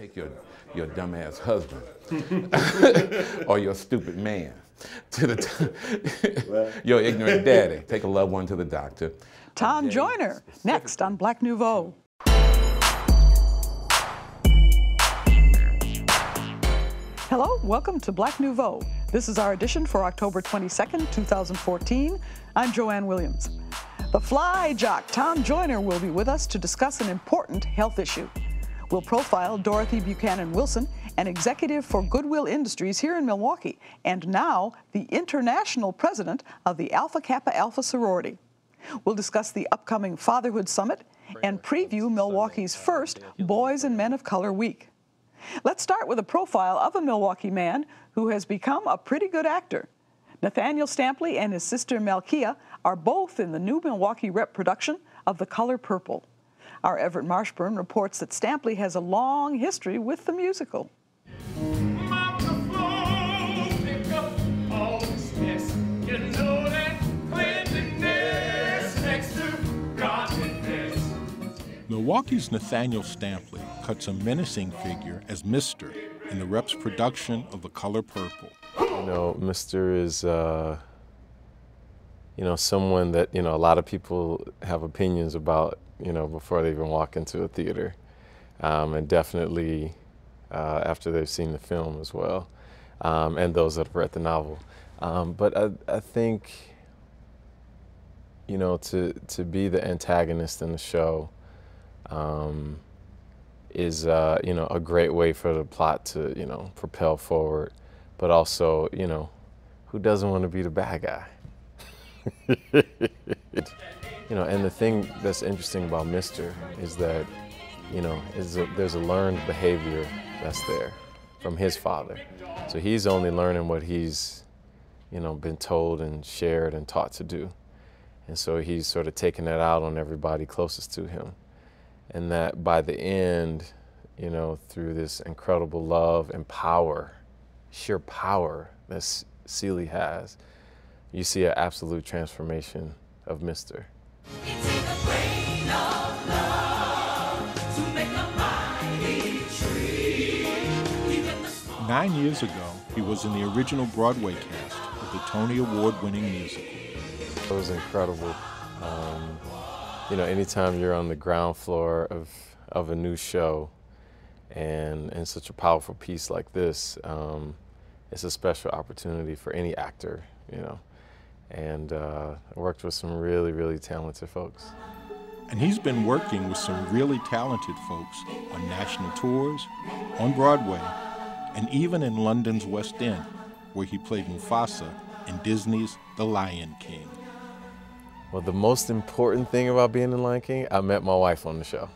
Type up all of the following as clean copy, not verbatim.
take your dumbass husband or your stupid man to your ignorant daddy. Take a loved one to the doctor. Tom Joyner, next on Black Nouveau. Hello, welcome to Black Nouveau. This is our edition for October 22nd, 2014. I'm Joanne Williams. The fly jock, Tom Joyner, will be with us to discuss an important health issue. We'll profile Dorothy Buchanan Wilson, an executive for Goodwill Industries here in Milwaukee, and now the international president of the Alpha Kappa Alpha sorority. We'll discuss the upcoming Fatherhood Summit and preview Milwaukee's first Boys and Men of Color Week. Let's start with a profile of a Milwaukee man who has become a pretty good actor. Nathaniel Stampley and his sister Malkia are both in the new Milwaukee Rep production of The Color Purple. Our Everett Marshburn reports that Stampley has a long history with the musical. Milwaukee's Nathaniel Stampley cuts a menacing figure as Mr. in the Rep's production of The Color Purple. You know, Mr. is, someone that, a lot of people have opinions about, before they even walk into a theater. And definitely after they've seen the film as well, and those that have read the novel. But I think, to be the antagonist in the show is, a great way for the plot to, propel forward. But also, who doesn't want to be the bad guy? And the thing that's interesting about Mr. is that, there's a learned behavior that's there from his father. So he's only learning what he's, been told and shared and taught to do. And so he's sort of taking that out on everybody closest to him. And that by the end, through this incredible love and power, sheer power that Celie has, you see an absolute transformation of Mr. 9 years ago, he was in the original Broadway cast of the Tony Award-winning musical. It was incredible. Anytime you're on the ground floor of a new show and such a powerful piece like this, it's a special opportunity for any actor, And I worked with some really, really talented folks. And he's been working with some really talented folks on national tours, on Broadway, and even in London's West End, where he played Mufasa in Disney's The Lion King. Well, the most important thing about being in Lion King, I met my wife on the show.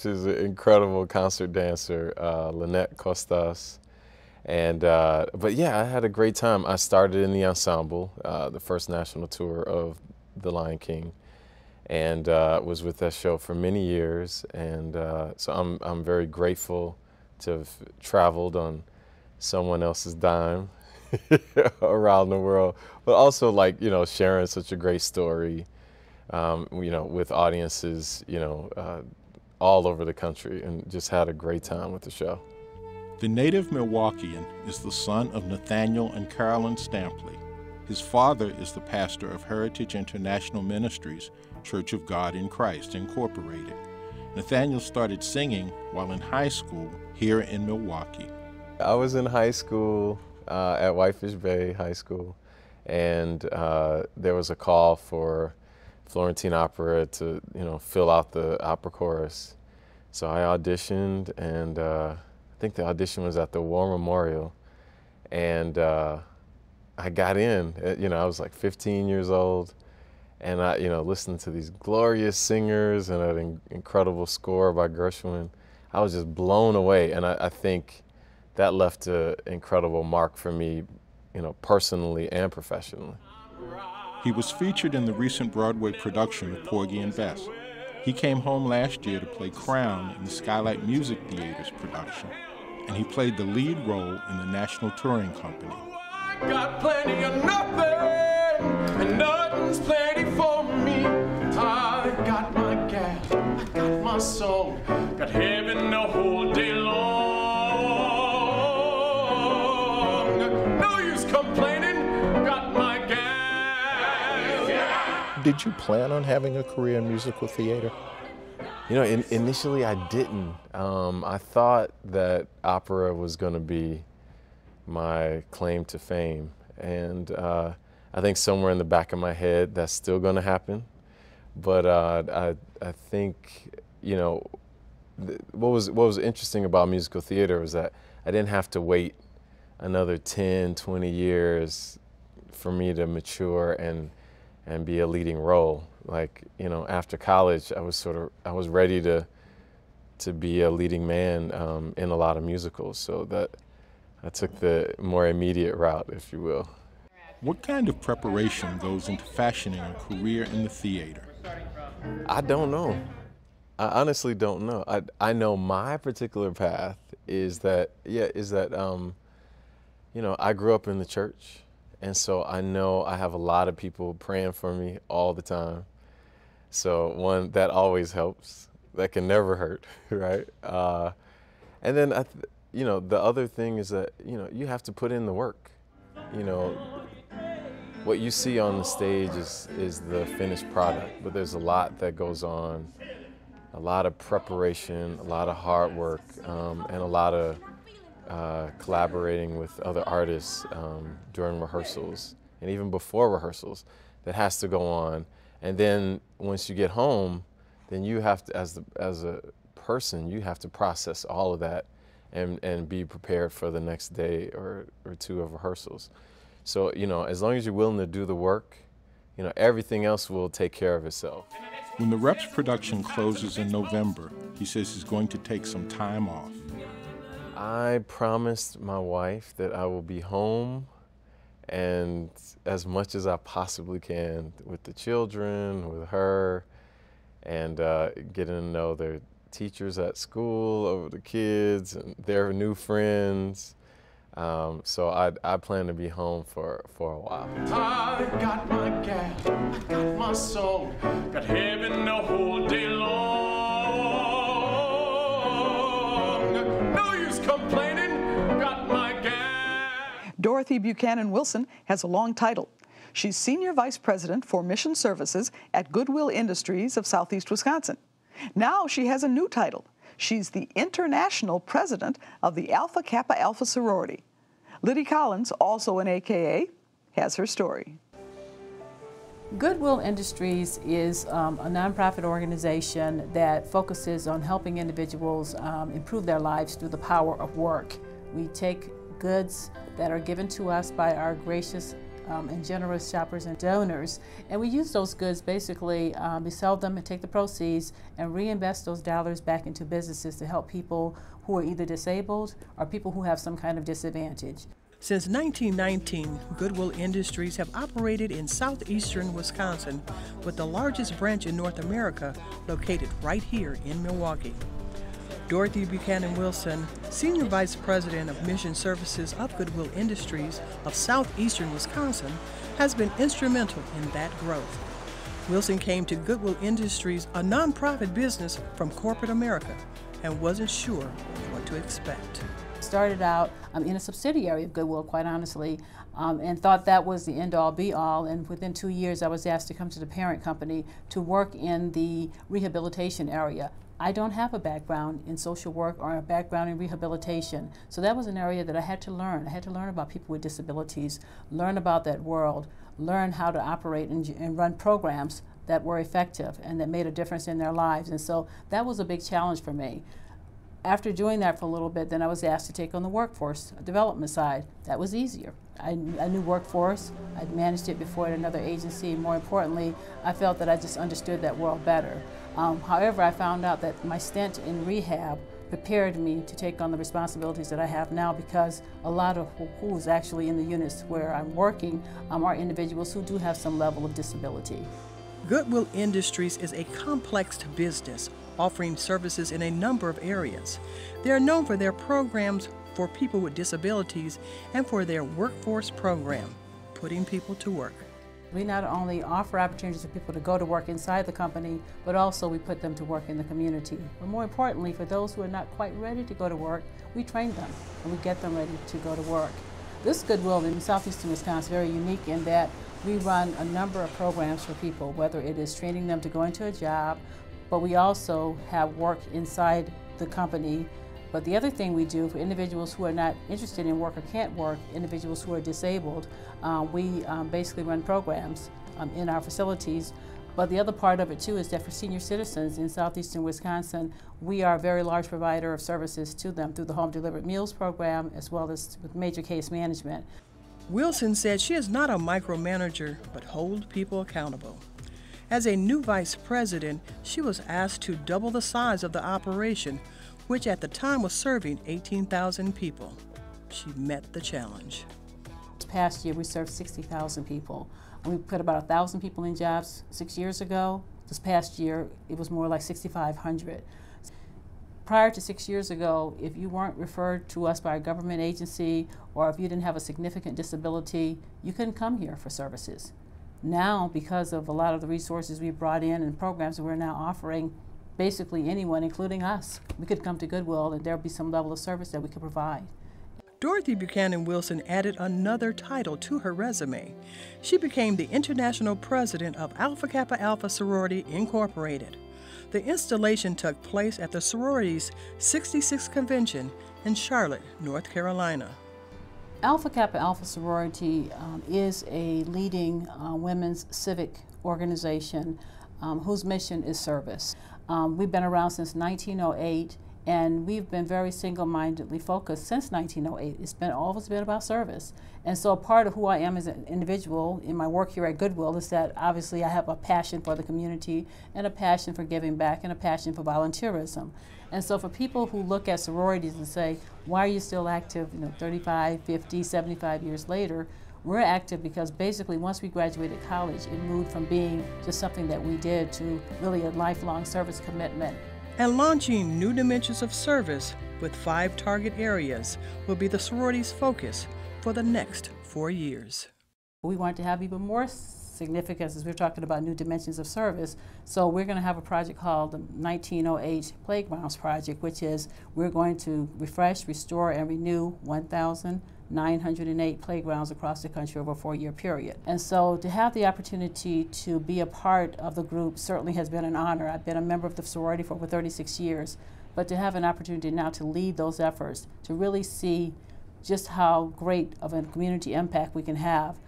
She's an incredible concert dancer, Lynette Costas. But yeah, I had a great time. I started in the ensemble, the first national tour of The Lion King, and was with that show for many years. And so I'm very grateful to have traveled on someone else's dime around the world, but also sharing such a great story, with audiences, all over the country, and just had a great time with the show. The native Milwaukeean is the son of Nathaniel and Carolyn Stampley. His father is the pastor of Heritage International Ministries, Church of God in Christ, Incorporated. Nathaniel started singing while in high school here in Milwaukee. I was in high school at Whitefish Bay High School, and there was a call for Florentine Opera to, fill out the opera chorus. So I auditioned, and I think the audition was at the War Memorial, and I got in. I was like 15 years old, and I, listened to these glorious singers and an incredible score by Gershwin. I was just blown away, and I think that left an incredible mark for me, personally and professionally. He was featured in the recent Broadway production of Porgy and Bess. He came home last year to play Crown in the Skylight Music Theater's production, and he played the lead role in the National Touring Company. I got plenty of nothing, and nothing's plenty for me. I got my gas, I got my Did you plan on having a career in musical theater? You know, initially I didn't. I thought that opera was going to be my claim to fame. And I think somewhere in the back of my head that's still going to happen. But I think, you know, what was interesting about musical theater was that I didn't have to wait another 10, 20 years for me to mature and be a leading role. Like, you know, after college, I was ready to be a leading man in a lot of musicals. So that I took the more immediate route, if you will. What kind of preparation goes into fashioning a career in the theater? I don't know. I honestly don't know. I know my particular path is that, you know, I grew up in the church, and so I know I have a lot of people praying for me all the time. So one, that always helps. That can never hurt, right? And then, you know, the other thing is that, you know, you have to put in the work. You know, what you see on the stage is the finished product, but there's a lot that goes on, a lot of preparation, a lot of hard work, and a lot of collaborating with other artists during rehearsals and even before rehearsals that has to go on. And then once you get home, then you have to, as a person, you have to process all of that and be prepared for the next day or two of rehearsals. So, you know, as long as you're willing to do the work, you know, everything else will take care of itself. When the Rep's production closes in November, he says he's going to take some time off. I promised my wife that I will be home and as much as I possibly can with the children, with her, and getting to know their teachers at school, over the kids, and their new friends. So I plan to be home for a while. I got my gal, I got my song, got heaven the whole day long. No use complaining, got my gal. Dorothy Buchanan Wilson has a long title. She's Senior Vice President for Mission Services at Goodwill Industries of Southeast Wisconsin. Now she has a new title. She's the International President of the Alpha Kappa Alpha Sorority. Liddy Collins, also an AKA, has her story. Goodwill Industries is a nonprofit organization that focuses on helping individuals improve their lives through the power of work. We take goods that are given to us by our gracious and generous shoppers and donors, and we use those goods basically, we sell them and take the proceeds and reinvest those dollars back into businesses to help people who are either disabled or people who have some kind of disadvantage. Since 1919, Goodwill Industries have operated in southeastern Wisconsin, with the largest branch in North America located right here in Milwaukee. Dorothy Buchanan Wilson, Senior Vice President of Mission Services of Goodwill Industries of southeastern Wisconsin, has been instrumental in that growth. Wilson came to Goodwill Industries, a nonprofit business from corporate America, and wasn't sure what to expect. Started out in a subsidiary of Goodwill, quite honestly, and thought that was the end-all be-all, and within 2 years I was asked to come to the parent company to work in the rehabilitation area. I don't have a background in social work or a background in rehabilitation, so that was an area that I had to learn. I had to learn about people with disabilities, learn about that world, learn how to operate and run programs that were effective and that made a difference in their lives, and so that was a big challenge for me. After doing that for a little bit, then I was asked to take on the workforce development side. That was easier. I knew workforce. I'd managed it before at another agency. More importantly, I felt that I just understood that world better. However, I found out that my stint in rehab prepared me to take on the responsibilities that I have now, because a lot of who's actually in the units where I'm working are individuals who do have some level of disability. Goodwill Industries is a complex business offering services in a number of areas. They are known for their programs for people with disabilities and for their workforce program, putting people to work. We not only offer opportunities for people to go to work inside the company, but also we put them to work in the community. But more importantly, for those who are not quite ready to go to work, we train them and we get them ready to go to work. This Goodwill in southeastern Wisconsin is very unique in that We run a number of programs for people, whether it is training them to go into a job, but we also have work inside the company. But the other thing we do for individuals who are not interested in work or can't work, individuals who are disabled, we basically run programs in our facilities. But the other part of it too is that for senior citizens in southeastern Wisconsin, we are a very large provider of services to them through the home delivered meals program as well as with major case management. Wilson said she is not a micromanager, but hold people accountable. As a new vice president, she was asked to double the size of the operation, which at the time was serving 18,000 people. She met the challenge. This past year, we served 60,000 people. We put about 1,000 people in jobs 6 years ago. This past year, it was more like 6,500. Prior to 6 years ago, if you weren't referred to us by a government agency or if you didn't have a significant disability, you couldn't come here for services. Now, because of a lot of the resources we've brought in and programs that we're now offering, basically anyone, including us, we could come to Goodwill and there'll be some level of service that we could provide. Dorothy Buchanan Wilson added another title to her resume. She became the international president of Alpha Kappa Alpha Sorority Incorporated. The installation took place at the sorority's 66th convention in Charlotte, North Carolina. Alpha Kappa Alpha Sorority is a leading women's civic organization whose mission is service. We've been around since 1908, and we've been very single-mindedly focused since 1908. It's always been about service. And so part of who I am as an individual in my work here at Goodwill is that obviously I have a passion for the community and a passion for giving back and a passion for volunteerism. And so for people who look at sororities and say, why are you still active 35, 50, 75 years later, we're active because basically once we graduated college, it moved from being just something that we did to really a lifelong service commitment. And launching new dimensions of service with 5 target areas will be the sorority's focus for the next 4 years. We want to have even more significance as we're talking about new dimensions of service. So we're going to have a project called the 1908 Playgrounds Project, which is we're going to refresh, restore, and renew 1,908 playgrounds across the country over a 4-year period. And so to have the opportunity to be a part of the group certainly has been an honor. I've been a member of the sorority for over 36 years, but to have an opportunity now to lead those efforts, to really see just how great of a community impact we can have,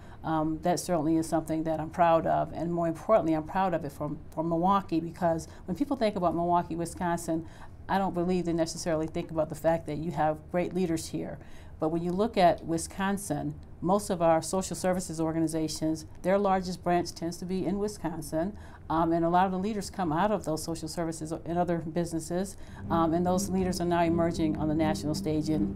that certainly is something that I'm proud of. And more importantly, I'm proud of it from Milwaukee, because when people think about Milwaukee, Wisconsin, I don't believe they necessarily think about the fact that you have great leaders here. But when you look at Wisconsin, most of our social services organizations, their largest branch tends to be in Wisconsin, and a lot of the leaders come out of those social services and other businesses, and those leaders are now emerging on the national stage in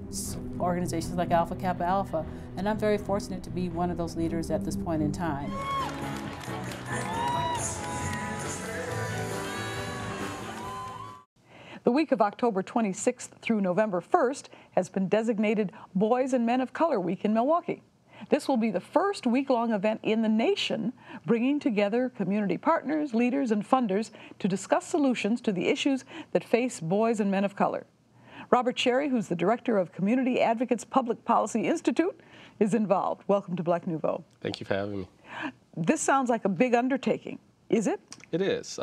organizations like Alpha Kappa Alpha, and I'm very fortunate to be one of those leaders at this point in time. The week of October 26th through November 1st has been designated Boys and Men of Color Week in Milwaukee. This will be the first week-long event in the nation, bringing together community partners, leaders, and funders to discuss solutions to the issues that face boys and men of color. Robert Cherry, who's the director of Community Advocates Public Policy Institute, is involved. Welcome to Black Nouveau. Thank you for having me. This sounds like a big undertaking. Is it? It is.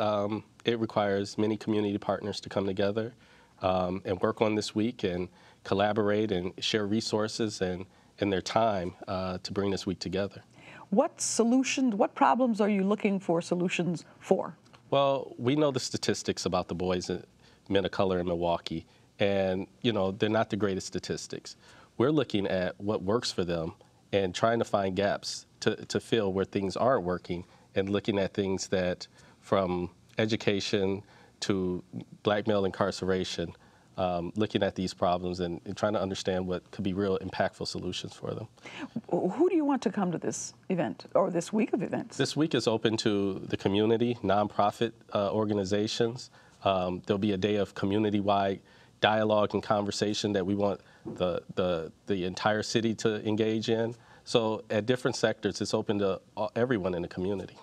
It requires many community partners to come together and work on this week and collaborate and share resources and their time to bring this week together. What solutions, what problems are you looking for solutions for? Well, we know the statistics about the boys and men of color in Milwaukee, and they're not the greatest statistics. We're looking at what works for them and trying to find gaps to fill where things aren't working, and looking at things that, from education to black male incarceration, looking at these problems and trying to understand what could be real impactful solutions for them. Who do you want to come to this event, or this week of events? This week is open to the community, nonprofit organizations. There'll be a day of community-wide dialogue and conversation that we want the entire city to engage in. So at different sectors, it's open to everyone in the community.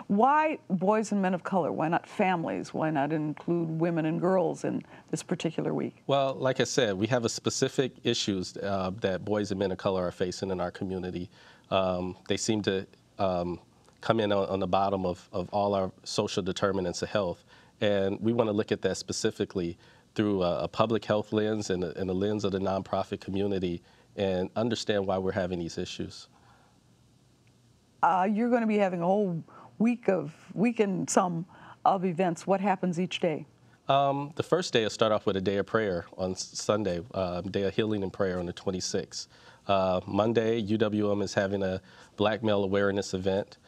Why boys and men of color? Why not families? Why not include women and girls in this particular week? Well, like I said, we have a specific issues that boys and men of color are facing in our community. They seem to come in on the bottom of all our social determinants of health. And we want to look at that specifically through a public health lens and a lens of the nonprofit community and understand why we're having these issues. You're going to be having a whole weekend of events. What happens each day? The first day will start off with a day of prayer on Sunday, day of healing and prayer on the 26th. Monday, UWM is having a Black male awareness event,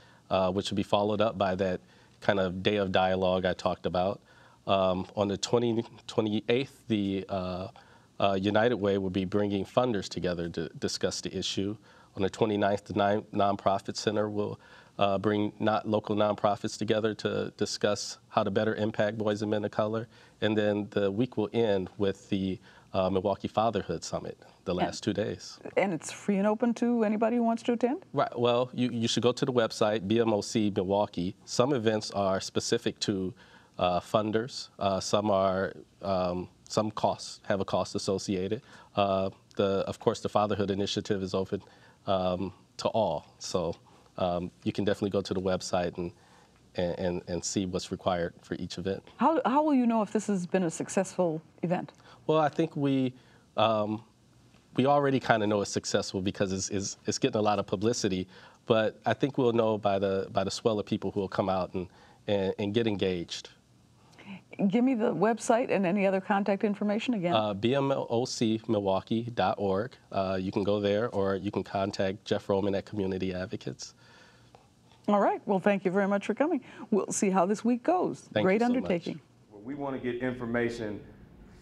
which will be followed up by that kind of day of dialogue I talked about. On the 28th, the United Way will be bringing funders together to discuss the issue. On the 29th, the Nonprofit Center will bring local nonprofits together to discuss how to better impact boys and men of color. And then the week will end with the Milwaukee Fatherhood Summit, the last 2 days. And it's free and open to anybody who wants to attend? Right. Well, you should go to the website, BMOC Milwaukee. Some events are specific to funders. Some costs have a cost associated. Of course, the Fatherhood Initiative is open to all. So you can definitely go to the website and see what's required for each event. How will you know if this has been a successful event? Well, I think we already kind of know it's successful because it's getting a lot of publicity, but I think we'll know by the swell of people who will come out and get engaged. Give me the website and any other contact information again. BMOCmilwaukee.org. You can go there, or you can contact Jeff Roman at Community Advocates. All right. Well, thank you very much for coming. We'll see how this week goes. Great undertaking. Well, we want to get information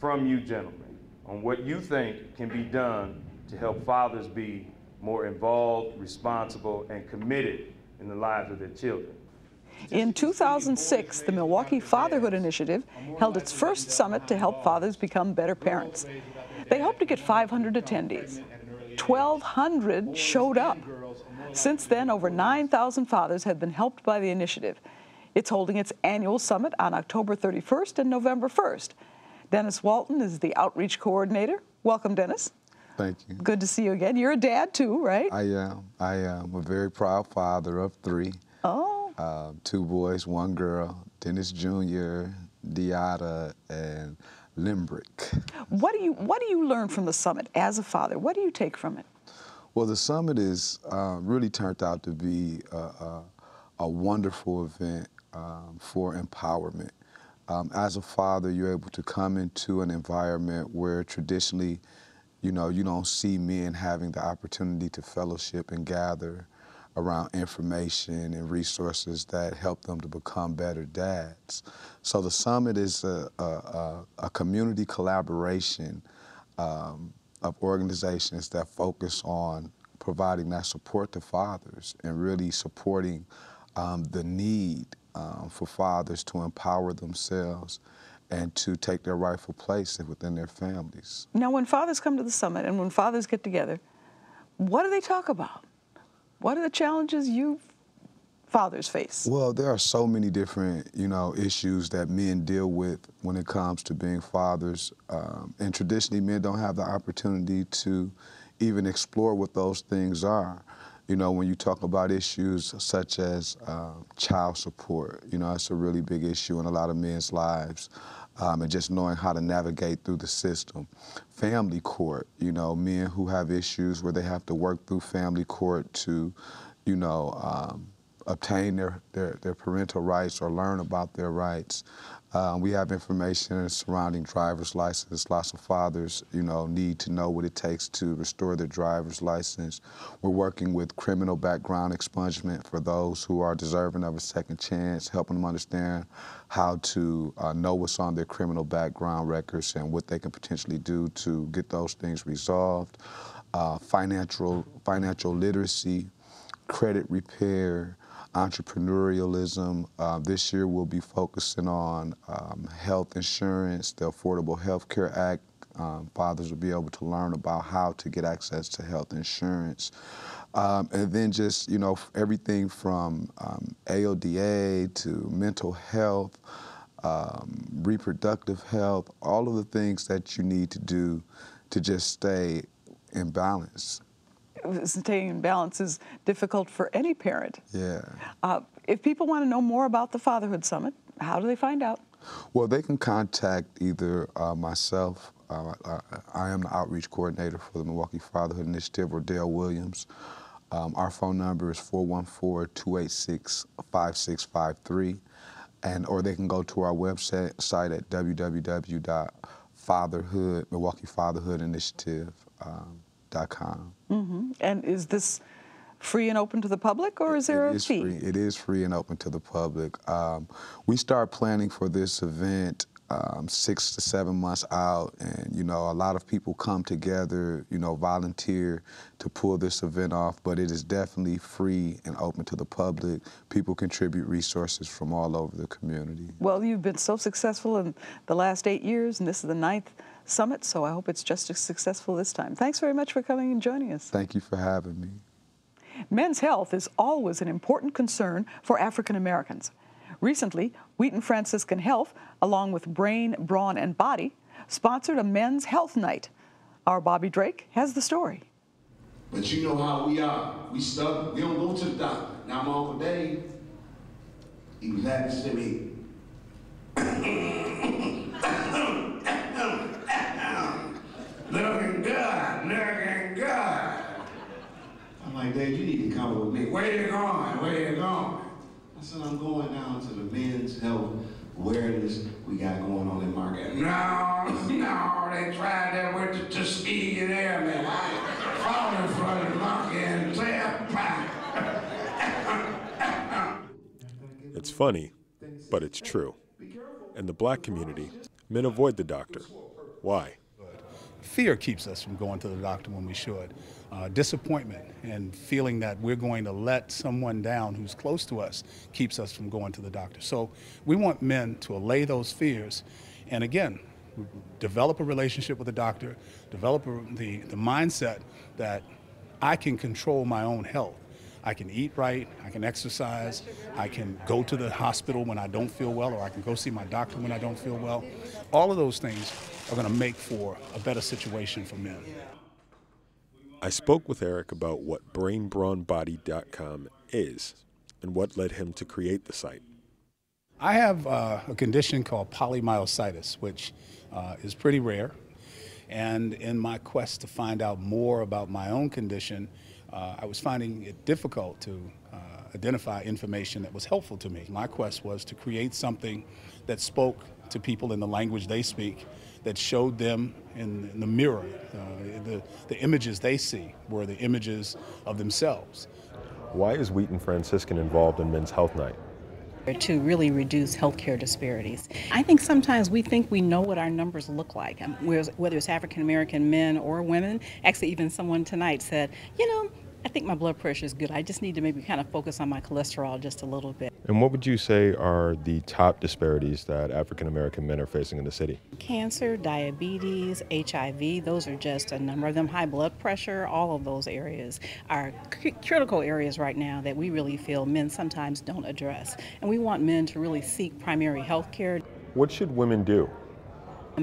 from you gentlemen on what you think can be done to help fathers be more involved, responsible, and committed in the lives of their children. In 2006, the Milwaukee Fatherhood Initiative held its first summit to help fathers become better parents. They hoped to get 500 attendees. 1,200 showed up. Since then, over 9,000 fathers have been helped by the initiative. It's holding its annual summit on October 31st and November 1st. Dennis Walton is the outreach coordinator. Welcome, Dennis. Thank you. Good to see you again. You're a dad too, right? I am. I am a very proud father of 3. Oh. 2 boys, 1 girl, Dennis Jr., Diata, and Limbrick. What do you learn from the summit as a father? What do you take from it? Well, the summit is really turned out to be a wonderful event for empowerment. As a father, you're able to come into an environment where traditionally, you don't see men having the opportunity to fellowship and gather around information and resources that help them to become better dads. So the summit is a community collaboration of organizations that focus on providing that support to fathers and really supporting the need for fathers to empower themselves and to take their rightful place within their families. Now, when fathers come to the summit and when fathers get together, what do they talk about? What are the challenges you fathers face? Well, there are so many different, issues that men deal with when it comes to being fathers. And traditionally, men don't have the opportunity to even explore what those things are. When you talk about issues such as child support, it's a really big issue in a lot of men's lives. And just knowing how to navigate through the system. Family court, men who have issues where they have to work through family court to, obtain their parental rights or learn about their rights. We have information surrounding driver's license. Lots of fathers, need to know what it takes to restore their driver's license. We're working with criminal background expungement for those who are deserving of a second chance, helping them understand how to know what's on their criminal background records and what they can potentially do to get those things resolved. Financial literacy, credit repair, entrepreneurialism. This year we'll be focusing on health insurance, the Affordable Health Care Act. Fathers will be able to learn about how to get access to health insurance. And then just, everything from AODA to mental health, reproductive health, all of the things that you need to do to just stay in balance. staying in balance is difficult for any parent. Yeah. If people want to know more about the Fatherhood Summit, how do they find out? Well, they can contact either myself, I am the outreach coordinator for the Milwaukee Fatherhood Initiative, or Dale Williams. Our phone number is 414-286-5653, or they can go to our website at www.milwaukeefatherhoodinitiative.com. Mm-hmm. And is this free and open to the public, or is there a fee? It is free and open to the public. We start planning for this event 6 to 7 months out, and a lot of people come together, volunteer to pull this event off, but it is definitely free and open to the public. People contribute resources from all over the community. Well, you've been so successful in the last 8 years, and this is the 9th summit, so I hope it's just as successful this time. Thanks very much for coming and joining us. Thank you for having me. Men's health is always an important concern for African Americans. Recently, Wheaton Franciscan Health, along with Brain, Brawn, and Body, sponsored a men's health night. Our Bobby Drake has the story. But you know how we are. We stubborn. We don't go to the doctor. Now my Uncle Dave, he was happy to see me. Looking good, looking good. I'm like, Dave, you need to come with me. Where you going? Where you going? I said, I'm going down to the men's health awareness we got going on in market. No, they tried that with the Tuskegee there, man. I fought in front of the monkey and tail pie. It's funny, but it's true. In the black community, men avoid the doctor. Why? Fear keeps us from going to the doctor when we should. Disappointment and feeling that we're going to let someone down who's close to us keeps us from going to the doctor. So we want men to allay those fears and, again, develop a relationship with the doctor, develop the mindset that I can control my own health. I can eat right, I can exercise, I can go to the hospital when I don't feel well, or I can go see my doctor when I don't feel well. All of those things are going to make for a better situation for men. I spoke with Eric about what brainbrawnbody.com is and what led him to create the site. I have a condition called polymyositis, which is pretty rare. And in my quest to find out more about my own condition, I was finding it difficult to identify information that was helpful to me. My quest was to create something that spoke to people in the language they speak, that showed them in the mirror. The images they see were the images of themselves. Why is Wheaton Franciscan involved in Men's Health Night? To really reduce healthcare disparities. I think sometimes we think we know what our numbers look like, whether it's African American men or women. Actually, even someone tonight said, I think my blood pressure is good. I just need to maybe kind of focus on my cholesterol just a little bit. And what would you say are the top disparities that African American men are facing in the city? Cancer, diabetes, HIV, those are just a number of them. High blood pressure, all of those areas are critical areas right now that we really feel men sometimes don't address. And we want men to really seek primary health care. What should women do?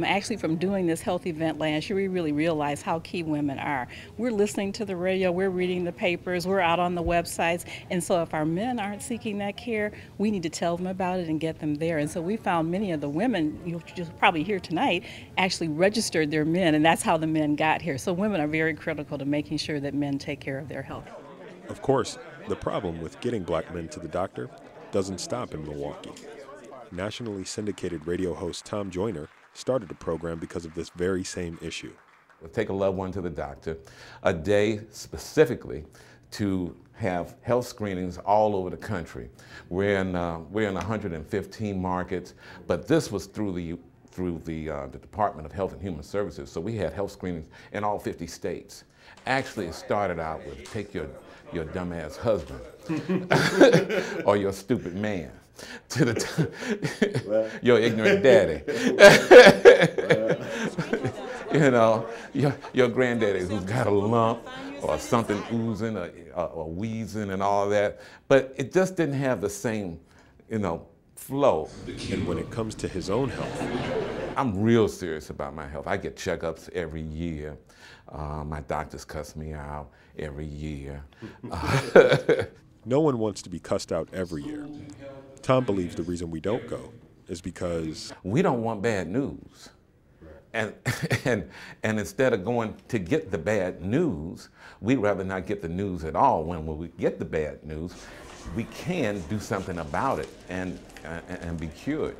Actually, from doing this health event last year, we really realized how key women are. We're listening to the radio, we're reading the papers, we're out on the websites, and so if our men aren't seeking that care, we need to tell them about it and get them there. And so we found many of the women, you'll probably hear tonight, actually registered their men, and that's how the men got here. So women are very critical to making sure that men take care of their health. Of course, the problem with getting black men to the doctor doesn't stop in Milwaukee. Nationally syndicated radio host Tom Joyner started a program because of this very same issue. Take a loved one to the doctor, a day specifically to have health screenings all over the country. We're in 115 markets, but this was through the Department of Health and Human Services, so we had health screenings in all 50 states. Actually, it started out with take your dumbass husband or your stupid man to the your ignorant daddy. Your granddaddy who's got a lump or something oozing or wheezing and all that, but it just didn't have the same, flow. And when it comes to his own health, I'm real serious about my health. I get checkups every year. My doctors cuss me out every year. No one wants to be cussed out every year. Tom believes the reason we don't go is because we don't want bad news. And instead of going to get the bad news, we'd rather not get the news at all. When we get the bad news, we can do something about it and be cured.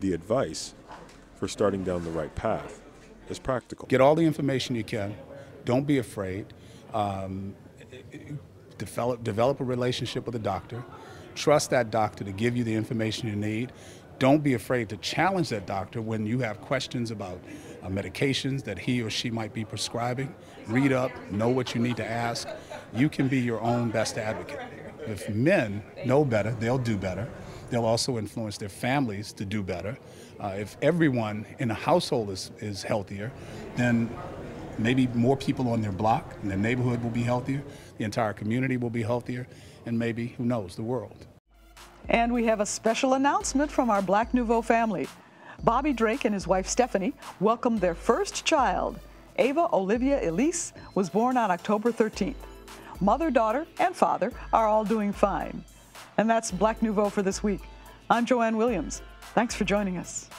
The advice for starting down the right path is practical. Get all the information you can. Don't be afraid. Develop a relationship with a doctor. Trust that doctor to give you the information you need. Don't be afraid to challenge that doctor when you have questions about medications that he or she might be prescribing. Read up, know what you need to ask. You can be your own best advocate. If men know better, they'll do better. They'll also influence their families to do better. If everyone in a household is healthier, then maybe more people on their block and their neighborhood will be healthier, the entire community will be healthier, and maybe, who knows, the world. And we have a special announcement from our Black Nouveau family. Bobby Drake and his wife Stephanie welcomed their first child. Ava Olivia Elise was born on October 13th. Mother, daughter, and father are all doing fine. And that's Black Nouveau for this week. I'm Joanne Williams. Thanks for joining us.